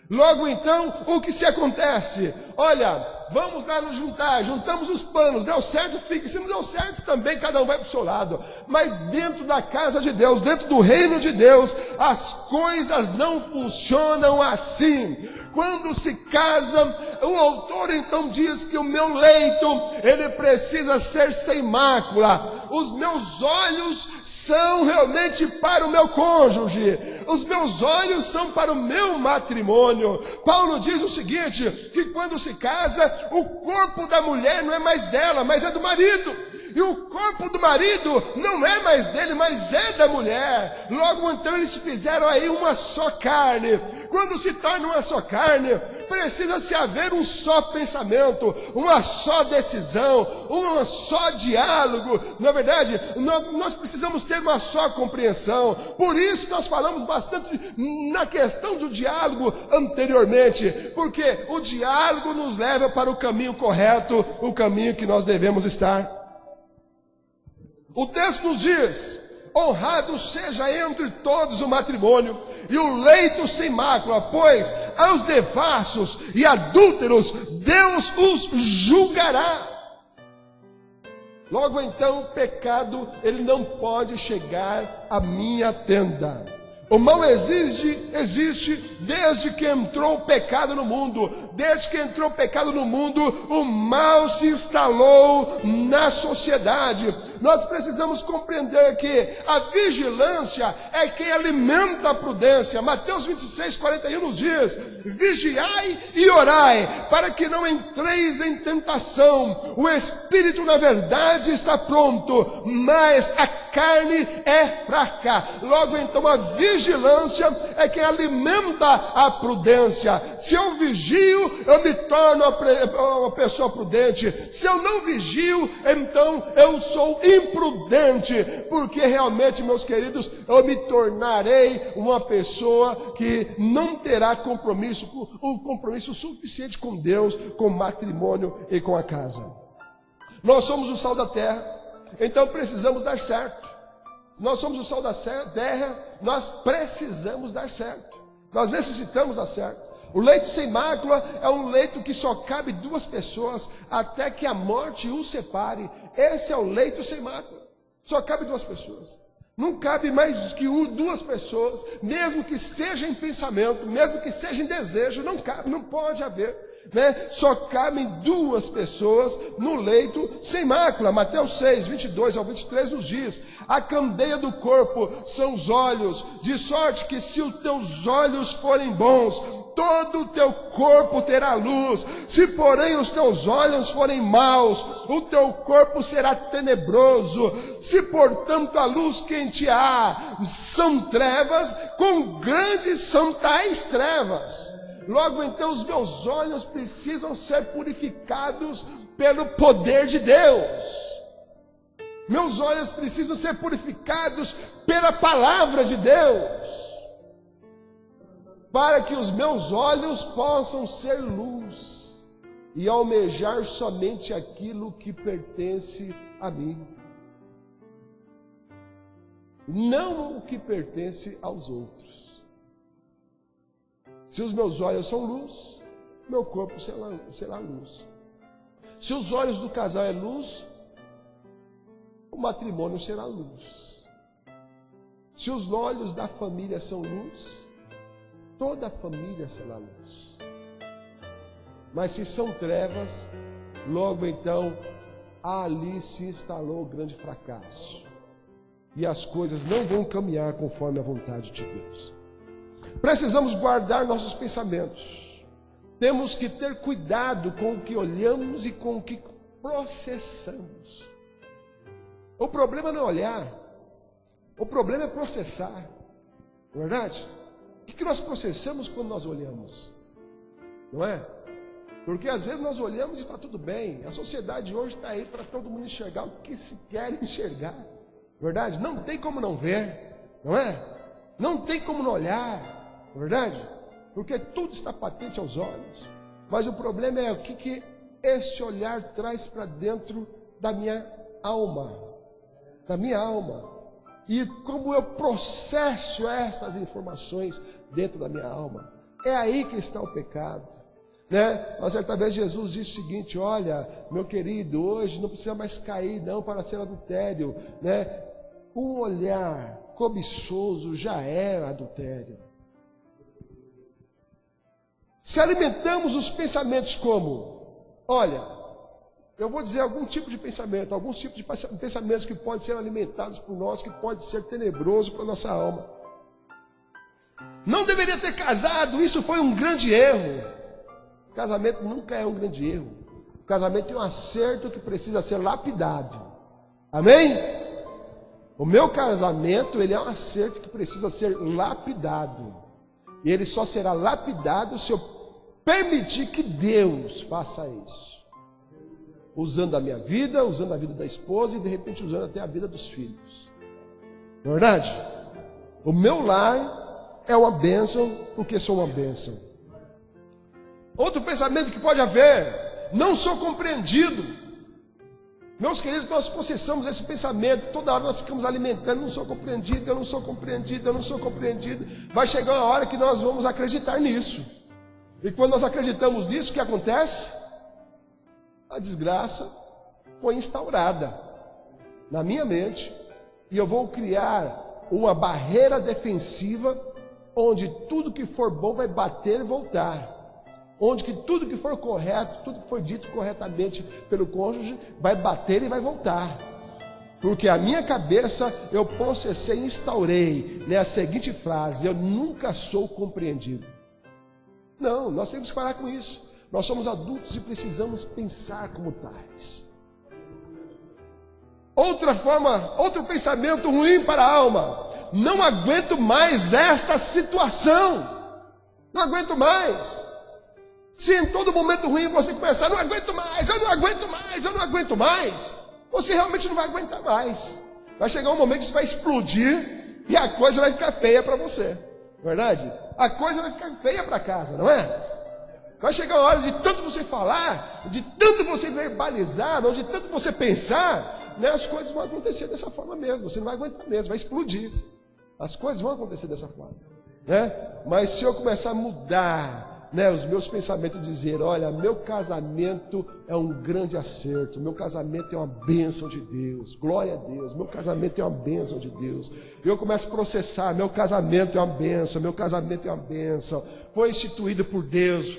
Logo então, o que se acontece? Olha, vamos lá nos juntar, juntamos os panos, deu certo, fica, se não deu certo também, cada um vai para o seu lado. Mas dentro da casa de Deus, dentro do reino de Deus, as coisas não funcionam assim. Quando se casa, o autor então diz que o meu leito, ele precisa ser sem mácula. Os meus olhos são realmente para o meu cônjuge. Os meus olhos são para o meu matrimônio. Paulo diz o seguinte, que quando se casa, o corpo da mulher não é mais dela, mas é do marido. E o corpo do marido não é mais dele, mas é da mulher. Logo então eles fizeram aí uma só carne. Quando se torna uma só carne, precisa-se haver um só pensamento, uma só decisão, um só diálogo. Na verdade, nós precisamos ter uma só compreensão. Por isso nós falamos bastante na questão do diálogo anteriormente, porque o diálogo nos leva para o caminho correto, o caminho que nós devemos estar. O texto nos diz, honrado seja entre todos o matrimônio e o leito sem mácula, pois aos devassos e adúlteros Deus os julgará. Logo então o pecado, ele não pode chegar à minha tenda. O mal existe desde que entrou o pecado no mundo. Desde que entrou o pecado no mundo, o mal se instalou na sociedade. Nós precisamos compreender que a vigilância é quem alimenta a prudência. Mateus 26, 41 nos diz, vigiai e orai, para que não entreis em tentação. O espírito, na verdade, está pronto, mas a carne é fraca. Logo então, a vigilância é quem alimenta a prudência. Se eu vigio, eu me torno uma pessoa prudente. Se eu não vigio, então eu sou imprudente, porque realmente, meus queridos, eu me tornarei uma pessoa que não terá um compromisso suficiente com Deus, com o matrimônio e com a casa. Nós somos o sal da terra, então precisamos dar certo. Nós somos o sal da terra, nós precisamos dar certo. Nós necessitamos dar certo. O leito sem mácula é um leito que só cabe 2 pessoas até que a morte os separe. Esse é o leito sem mácula. Só cabe 2 pessoas. Não cabe mais que 2 pessoas, mesmo que seja em pensamento, mesmo que seja em desejo, não cabe, não pode haver. Só cabem 2 pessoas no leito sem mácula. Mateus 6, 22 ao 23 nos diz, a candeia do corpo são os olhos, de sorte que se os teus olhos forem bons, todo o teu corpo terá luz. Se porém os teus olhos forem maus, o teu corpo será tenebroso. Se portanto a luz que em ti há são trevas, quão grandes são tais trevas. Logo então os meus olhos precisam ser purificados pelo poder de Deus. Meus olhos precisam ser purificados pela palavra de Deus. para que os meus olhos possam ser luz e almejar somente aquilo que pertence a mim, não o que pertence aos outros. Se os meus olhos são luz, meu corpo será luz. Se os olhos do casal é luz, o matrimônio será luz. Se os olhos da família são luz, toda a família será luz. Mas se são trevas, logo então ali se instalou o grande fracasso. E as coisas não vão caminhar conforme a vontade de Deus. Precisamos guardar nossos pensamentos. Temos que ter cuidado com o que olhamos e com o que processamos. O problema não é olhar, o problema é processar. Não é verdade? O que nós processamos quando nós olhamos? Não é? Porque às vezes nós olhamos e está tudo bem. A sociedade hoje está aí para todo mundo enxergar o que se quer enxergar. Verdade? Não tem como não ver, não é? Não tem como não olhar, verdade? Porque tudo está patente aos olhos. Mas o problema é o que este olhar traz para dentro da minha alma. Da minha alma. E como eu processo estas informações dentro da minha alma. É aí que está o pecado. Né? Mas certa vez Jesus disse o seguinte: olha, meu querido, hoje não precisa mais cair não para ser adultério, né? Um olhar cobiçoso já é adultério. Se alimentamos os pensamentos como, olha, eu vou dizer algum tipo de pensamento, alguns tipos de pensamentos que podem ser alimentados por nós, que pode ser tenebroso para a nossa alma. Não deveria ter casado, isso foi um grande erro. O casamento nunca é um grande erro. O casamento é um acerto que precisa ser lapidado. Amém? O meu casamento, ele é um acerto que precisa ser lapidado. E ele só será lapidado se eu permitir que Deus faça isso. Usando a minha vida, usando a vida da esposa e de repente usando até a vida dos filhos. Não é verdade? O meu lar é uma bênção porque sou uma bênção. Outro pensamento que pode haver: não sou compreendido. Meus queridos, nós processamos esse pensamento, toda hora nós ficamos alimentando: não sou compreendido, eu não sou compreendido, eu não sou compreendido. Vai chegar uma hora que nós vamos acreditar nisso. E quando nós acreditamos nisso, o que acontece? A desgraça foi instaurada na minha mente. E eu vou criar uma barreira defensiva, onde tudo que for bom vai bater e voltar. Onde que tudo que for correto, tudo que foi dito corretamente pelo cônjuge, vai bater e vai voltar. Porque a minha cabeça, eu processei e instaurei, né, a seguinte frase: eu nunca sou compreendido. Não, nós temos que parar com isso. Nós somos adultos e precisamos pensar como tais. Outro pensamento ruim para a alma: não aguento mais esta situação. Não aguento mais. Se em todo momento ruim você começar: não aguento mais, eu não aguento mais, eu não aguento mais, você realmente não vai aguentar mais. Vai chegar um momento que você vai explodir e a coisa vai ficar feia para você. Verdade? A coisa vai ficar feia para casa, não é? Vai chegar uma hora de tanto você falar, de tanto você verbalizar, ou de tanto você pensar, né, as coisas vão acontecer dessa forma mesmo. Você não vai aguentar mesmo, vai explodir. As coisas vão acontecer dessa forma, né? Mas se eu começar a mudar, né, os meus pensamentos, dizer: olha, meu casamento é um grande acerto, meu casamento é uma bênção de Deus, glória a Deus, meu casamento é uma bênção de Deus. Eu começo a processar: meu casamento é uma bênção, meu casamento é uma bênção, foi instituído por Deus,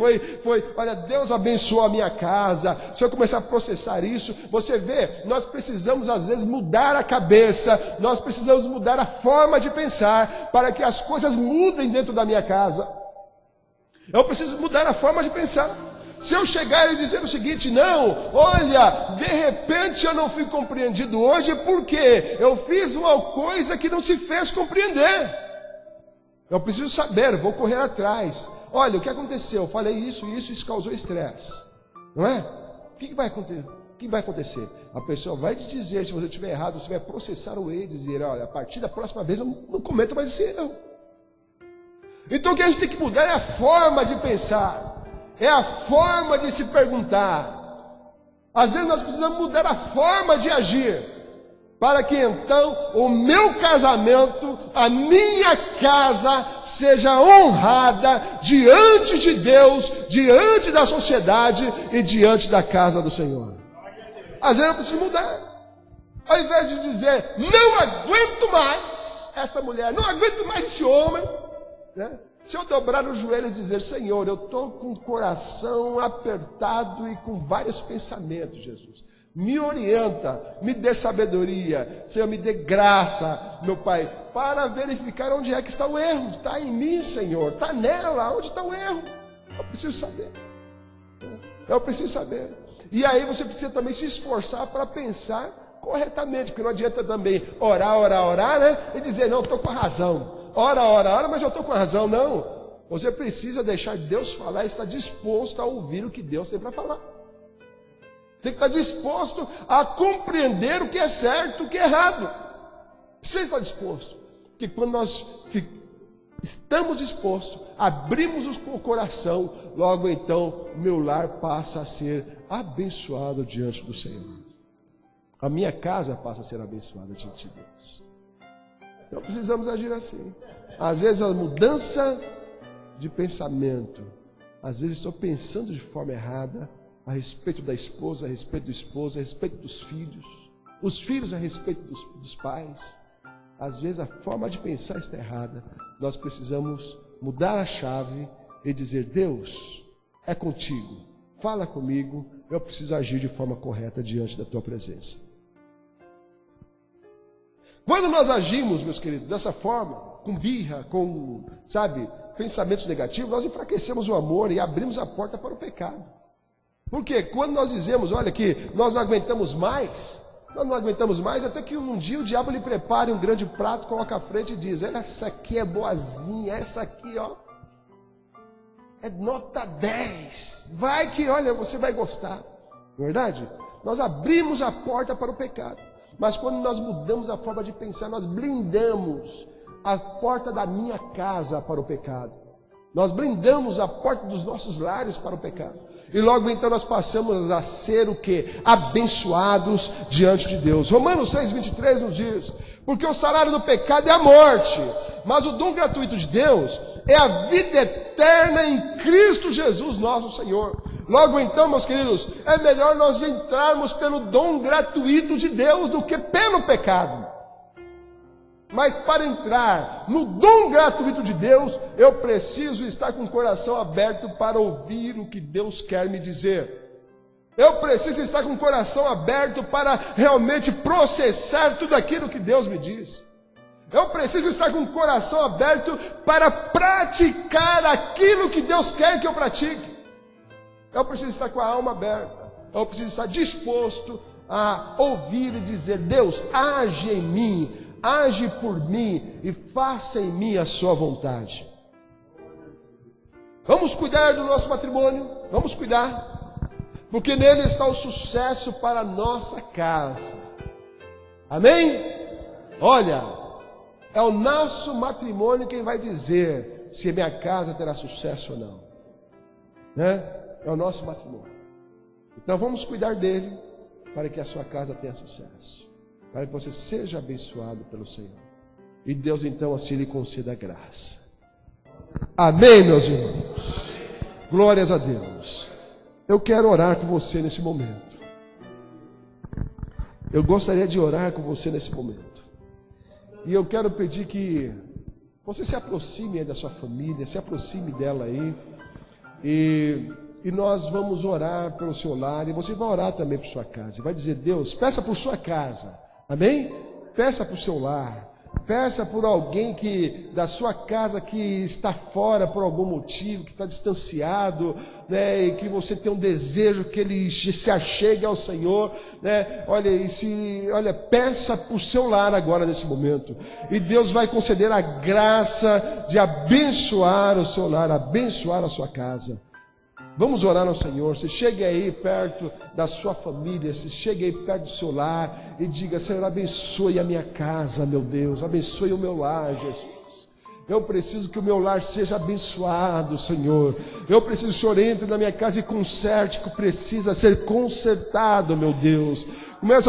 olha, Deus abençoou a minha casa. Se eu começar a processar isso, você vê, nós precisamos às vezes mudar a cabeça, nós precisamos mudar a forma de pensar, para que as coisas mudem dentro da minha casa. Eu preciso mudar a forma de pensar. Se eu chegar e dizer o seguinte: não, olha, de repente eu não fui compreendido hoje porque eu fiz uma coisa que não se fez compreender. Eu preciso saber, eu vou correr atrás. Olha, o que aconteceu? Eu falei isso causou estresse. Não é? O que vai acontecer? O que vai acontecer? A pessoa vai te dizer, se você estiver errado, você vai processar o erro e dizer: olha, a partir da próxima vez eu não cometo mais esse erro. Então o que a gente tem que mudar é a forma de pensar, é a forma de se perguntar. Às vezes nós precisamos mudar a forma de agir, para que então o meu casamento, a minha casa, seja honrada diante de Deus, diante da sociedade e diante da casa do Senhor. Às vezes eu preciso mudar. Ao invés de dizer, não aguento mais essa mulher, não aguento mais esse homem, né? Se eu dobrar os joelhos e dizer, Senhor, eu estou com o coração apertado e com vários pensamentos, Jesus. Me orienta, me dê sabedoria, Senhor, me dê graça, meu Pai, para verificar onde é que está o erro. Está em mim, Senhor, está nela, onde está o erro? Eu preciso saber. Eu preciso saber. E aí você precisa também se esforçar para pensar corretamente, porque não adianta também orar, né? E dizer, não, estou com a razão. Ora, mas eu estou com a razão. Não. Você precisa deixar Deus falar e estar disposto a ouvir o que Deus tem para falar. Tem que estar disposto a compreender o que é certo e o que é errado. Precisa estar disposto. Porque quando nós estamos dispostos, abrimos o coração, logo então meu lar passa a ser abençoado diante do Senhor. A minha casa passa a ser abençoada diante de Deus. Então precisamos agir assim. Às vezes a mudança de pensamento, às vezes estou pensando de forma errada, a respeito da esposa, a respeito do esposo, a respeito dos filhos, os filhos a respeito dos pais. Às vezes a forma de pensar está errada. Nós precisamos mudar a chave e dizer, Deus, é contigo, fala comigo, eu preciso agir de forma correta diante da tua presença. Quando nós agimos, meus queridos, dessa forma, com birra, com, pensamentos negativos, nós enfraquecemos o amor e abrimos a porta para o pecado. Porque quando nós dizemos, olha aqui, nós não aguentamos mais, até que um dia o diabo lhe prepare um grande prato, coloca à frente e diz, olha, essa aqui é boazinha, essa aqui, ó, é nota 10, vai que, olha, você vai gostar, verdade? Nós abrimos a porta para o pecado, mas quando nós mudamos a forma de pensar, nós blindamos a porta da minha casa para o pecado, nós blindamos a porta dos nossos lares para o pecado. E logo então nós passamos a ser o quê? Abençoados diante de Deus. Romanos 6,23 nos diz, porque o salário do pecado é a morte, mas o dom gratuito de Deus é a vida eterna em Cristo Jesus nosso Senhor. Logo então, meus queridos, é melhor nós entrarmos pelo dom gratuito de Deus do que pelo pecado. Mas para entrar no dom gratuito de Deus, eu preciso estar com o coração aberto para ouvir o que Deus quer me dizer. Eu preciso estar com o coração aberto para realmente processar tudo aquilo que Deus me diz. Eu preciso estar com o coração aberto para praticar aquilo que Deus quer que eu pratique. Eu preciso estar com a alma aberta. Eu preciso estar disposto a ouvir e dizer, Deus, age em mim. Age por mim e faça em mim a sua vontade. Vamos cuidar do nosso matrimônio, vamos cuidar, porque nele está o sucesso para a nossa casa. Amém? Olha, é o nosso matrimônio quem vai dizer se minha casa terá sucesso ou não, né? É o nosso matrimônio. Então vamos cuidar dele para que a sua casa tenha sucesso, para que você seja abençoado pelo Senhor. E Deus então assim lhe conceda graça. Amém, meus irmãos? Glórias a Deus. Eu quero orar com você nesse momento. Eu gostaria de orar com você nesse momento. E eu quero pedir que você se aproxime aí da sua família, se aproxime dela aí. E nós vamos orar pelo seu lar. E você vai orar também por sua casa. E vai dizer, Deus, peça por sua casa. Amém? Peça por seu lar. Peça por alguém da sua casa que está fora por algum motivo, que está distanciado, né, e que você tem um desejo que ele se achegue ao Senhor, né? Olha, peça por seu lar agora nesse momento. E Deus vai conceder a graça de abençoar o seu lar, abençoar a sua casa. Vamos orar ao Senhor. Você chegue aí perto da sua família, você chegue aí perto do seu lar e diga, Senhor, abençoe a minha casa, meu Deus, abençoe o meu lar, Jesus. Eu preciso que o meu lar seja abençoado, Senhor. Eu preciso que o Senhor entre na minha casa e conserte o que precisa ser consertado, meu Deus. Começa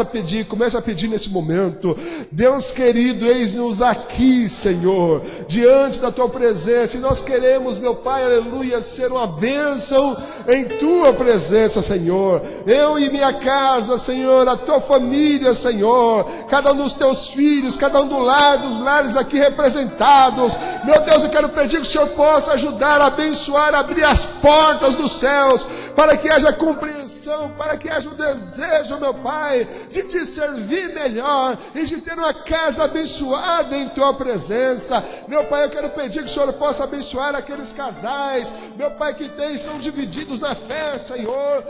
a pedir nesse momento. Deus querido, eis-nos aqui, Senhor, diante da Tua presença. E nós queremos, meu Pai, aleluia, ser uma bênção em Tua presença, Senhor. Eu e minha casa, Senhor, a Tua família, Senhor, cada um dos Teus filhos, cada um dos lares aqui representados. Meu Deus, eu quero pedir que o Senhor possa ajudar a abençoar, abrir as portas dos céus, para que haja compreensão, para que haja o desejo, meu Pai, de Te servir melhor e de ter uma casa abençoada em Tua presença. Meu Pai, eu quero pedir que o Senhor possa abençoar aqueles casais, meu Pai, que são divididos na fé, Senhor.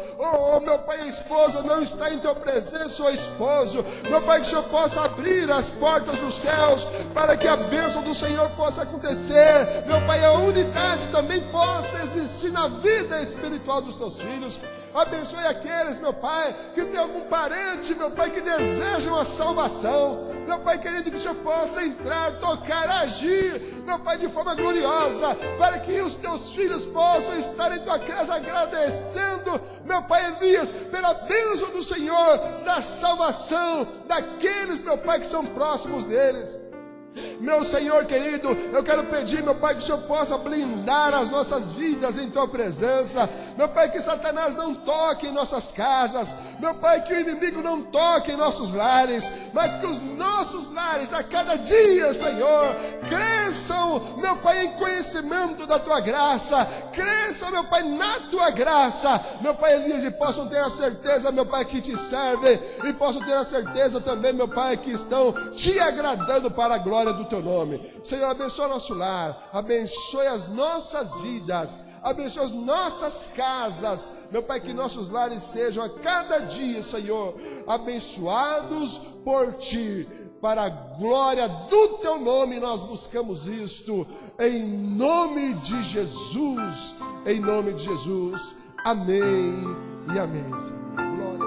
Meu Pai, a esposa não está em Tua presença, o esposo. Meu Pai, que o Senhor possa abrir as portas dos céus, para que a bênção do Senhor possa acontecer. Meu Pai, a unidade também possa existir na vida espiritual dos Teus filhos. Abençoe aqueles, meu Pai, que tem algum parente, meu Pai, que desejam a salvação. Meu Pai querido, que o Senhor possa entrar, tocar, agir, meu Pai, de forma gloriosa, para que os Teus filhos possam estar em Tua casa agradecendo, meu Pai Elias, pela bênção do Senhor, da salvação daqueles, meu Pai, que são próximos deles. Meu Senhor querido, eu quero pedir, meu Pai, que o Senhor possa blindar as nossas vidas em Tua presença. Meu Pai, que Satanás não toque em nossas casas. Meu Pai, que o inimigo não toque em nossos lares, mas que os nossos lares a cada dia, Senhor, cresçam, meu Pai, em conhecimento da Tua graça. Cresçam, meu Pai, na Tua graça. Meu Pai Elias, e possam ter a certeza, meu Pai, que Te servem, e possam ter a certeza também, meu Pai, que estão Te agradando para a glória do Teu nome. Senhor, abençoa nosso lar, abençoe as nossas vidas, abençoe as nossas casas, meu Pai, que nossos lares sejam a cada dia, Senhor, abençoados por Ti, para a glória do Teu nome. Nós buscamos isto em nome de Jesus, em nome de Jesus, amém e amém, Senhor. Glória.